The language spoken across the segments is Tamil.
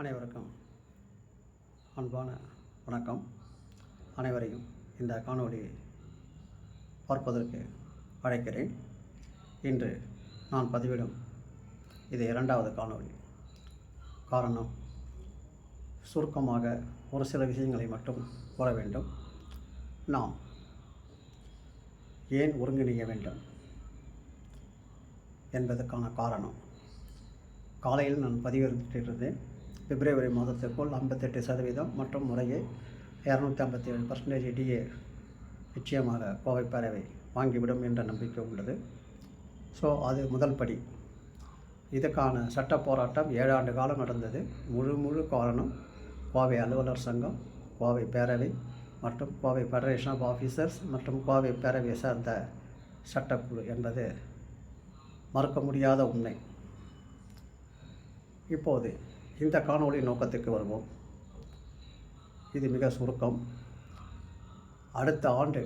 அனைவருக்கும் அன்பான வணக்கம். அனைவரையும் இந்த காணொளியை பார்ப்பதற்கு அழைக்கிறேன். இன்று நான் பதிவிடும் இது இரண்டாவது காணொளி. காரணம், சுருக்கமாக ஒரு சில விஷயங்களை மட்டும் கூற வேண்டும். நாம் ஏன் ஒருங்கிணைய வேண்டும் என்பதற்கான காரணம், காலையில் நான் பதிவிட்டிருந்தேன். பிப்ரவரி மாதத்திற்குள் 58% மற்றும் முறையே 257% டிஏ நிச்சயமாக கோவை பேரவை வாங்கிவிடும் என்ற நம்பிக்கை உள்ளது. ஸோ அது முதல் படி. இதுக்கான சட்ட போராட்டம் 7 ஆண்டு காலம் நடந்தது. முழு காரணம் கோவை அலுவலர் சங்கம், கோவை பேரவை மற்றும் கோவை ஃபெடரேஷன் ஆஃப் ஆஃபீஸர்ஸ் மற்றும் கோவை பேரவையை சார்ந்த சட்டக்குழு என்பது மறுக்க முடியாத உண்மை. இப்போது இந்த காணொளி நோக்கத்துக்கு வருவோம். இது மிக சுருக்கம். அடுத்த ஆண்டு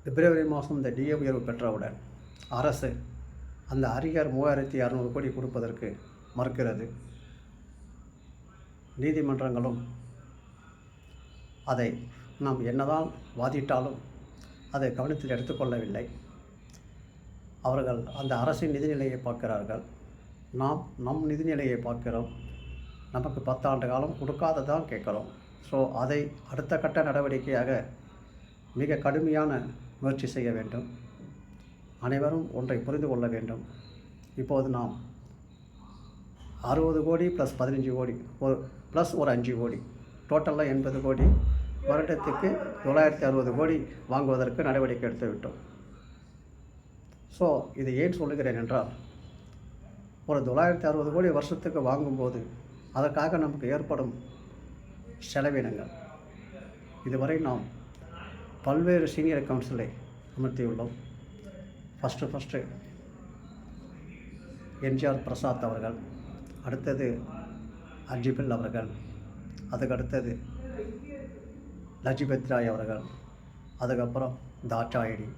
பிப்ரவரி மாதம் இந்த டிஏ உயர்வு பெற்றவுடன் அரசு அந்த அறிஞர் 3600 கோடி கொடுப்பதற்கு மறுக்கிறது. நீதிமன்றங்களும் அதை நாம் என்னதான் வாதிட்டாலும் அதை கவனத்தில் எடுத்துக்கொள்ளவில்லை. அவர்கள் அந்த அரசின் நிதிநிலையை பார்க்கிறார்கள், நாம் நம் நிதிநிலையை பார்க்கிறோம். நமக்கு 10 ஆண்டு காலம் கொடுக்காததான் கேட்குறோம். ஸோ அதை அடுத்த கட்ட நடவடிக்கையாக மிக கடுமையான முயற்சி செய்ய வேண்டும். அனைவரும் ஒன்றை புரிந்து கொள்ள வேண்டும். இப்போது நாம் 60 கோடி ப்ளஸ் 15 கோடி ப்ளஸ் ஒரு 5 கோடி டோட்டலாக 80 கோடி வருடத்துக்கு 960 கோடி வாங்குவதற்கு நடவடிக்கை எடுத்து விட்டோம். ஸோ இது ஏன் சொல்லுகிறேன் என்றால், ஒரு 960 கோடி வருஷத்துக்கு வாங்கும்போது அதற்காக நமக்கு ஏற்படும் செலவினங்கள், இதுவரை நாம் பல்வேறு சீனியர் கவுன்சிலை அமர்த்தியுள்ளோம். ஃபஸ்ட்டு என்ஜிஆர் பிரசாத் அவர்கள், அடுத்தது அஜிபில் அவர்கள், அதுக்கடுத்தது லஜிபத் ராய் அவர்கள், அதுக்கப்புறம் தாட்சாயடி,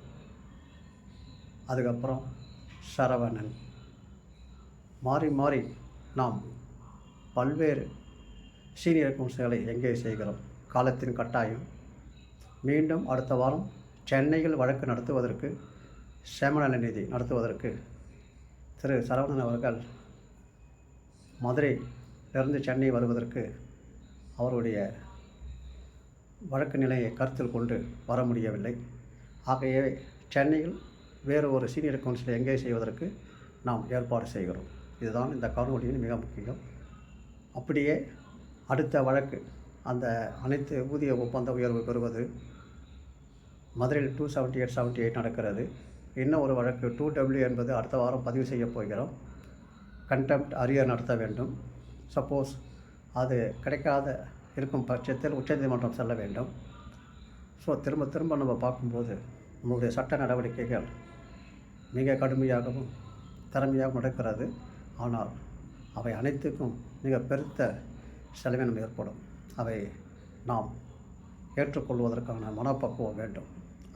அதுக்கப்புறம் சரவணன், மாறி நாம் பல்வேறு சீனியர் கவுன்சில்களை என்கேஜ் செய்கிறோம். காலத்தின் கட்டாயம். மீண்டும் அடுத்த வாரம் சென்னையில் வழக்கு நடத்துவதற்கு, சேமநல நிதி நடத்துவதற்கு திரு சரவணன் அவர்கள் மதுரையிலிருந்து சென்னை வருவதற்கு அவருடைய வழக்கு நிலையை கருத்தில் கொண்டு வர முடியவில்லை. ஆகையே சென்னையில் வேறு ஒரு சீனியர் கவுன்சிலை என்கேஜ் செய்வதற்கு நாம் ஏற்பாடு செய்கிறோம். இதுதான் இந்த காணொலியின் மிக முக்கியம். அப்படியே அடுத்த வழக்கு, அந்த அனைத்து ஊதிய ஒப்பந்த உயர்வு பெறுவது மதுரையில் 278 நடக்கிறது. இன்னும் ஒரு வழக்கு 2W என்பது அடுத்த வாரம் பதிவு செய்ய போகிறோம். கண்டெம்ட் அரியர் நடத்த வேண்டும். சப்போஸ் அது கிடைக்காத இருக்கும் பட்சத்தில் உச்சநீதிமன்றம் செல்ல வேண்டும். ஸோ திரும்ப நம்ம பார்க்கும்போது நம்மளுடைய சட்ட நடவடிக்கைகள் மிக கடுமையாகவும் திறமையாகவும் நடக்கிறது. ஆனால் அவை அனைத்துக்கும் மிக பெருத்த செலவினம் ஏற்படும். அவை நாம் ஏற்றுக்கொள்வதற்கான மனப்பக்குவம் வேண்டும்.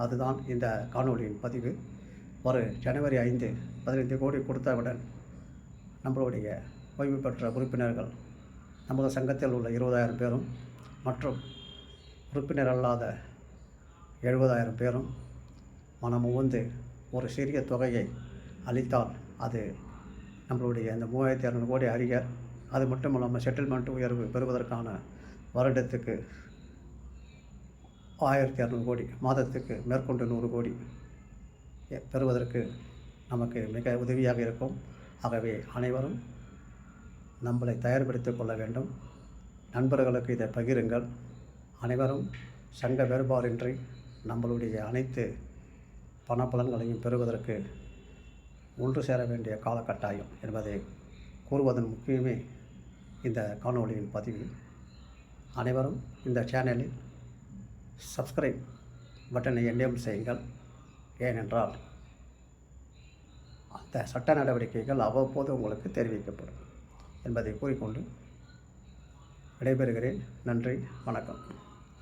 அதுதான் இந்த காணொலியின் பதிவு. ஒரு ஜனவரி 5 15 கோடி கொடுத்தவுடன் நம்மளுடைய ஓய்வு பெற்ற உறுப்பினர்கள், நமது சங்கத்தில் உள்ள 20,000 பேரும் மற்றும் உறுப்பினர் அல்லாத 70,000 பேரும் மனமுவந்து ஒரு சிறிய தொகையை அளித்தால் அது நம்மளுடைய இந்த 3,200 கோடி அறிஞர், அது மட்டும் இல்லாமல் செட்டில்மெண்ட் உயர்வு பெறுவதற்கான வருடத்துக்கு 1,200 கோடி, மாதத்துக்கு மேற்கொண்டு 100 கோடி பெறுவதற்கு நமக்கு மிக உதவியாக இருக்கும். ஆகவே அனைவரும் நம்மளை தயார்படுத்திக் கொள்ள வேண்டும். நண்பர்களுக்கு இதை பகிருங்கள். அனைவரும் சங்க வேறுபாடின்றி நம்மளுடைய அனைத்து பணப்பலன்களையும் பெறுவதற்கு ஒன்று சேர வேண்டிய காலகட்டாயம் என்பதை கூறுவதன் முக்கியமே இந்த காணொலியின் பதிவு. அனைவரும் இந்த சேனலில் சப்ஸ்கிரைப் பட்டனை எனேபிள் செய்யுங்கள். ஏனென்றால் அந்த சட்ட நடவடிக்கைகள் அவ்வப்போது உங்களுக்கு தெரிவிக்கப்படும் என்பதை கூறிக்கொண்டு விடைபெறுகிறேன். நன்றி, வணக்கம்.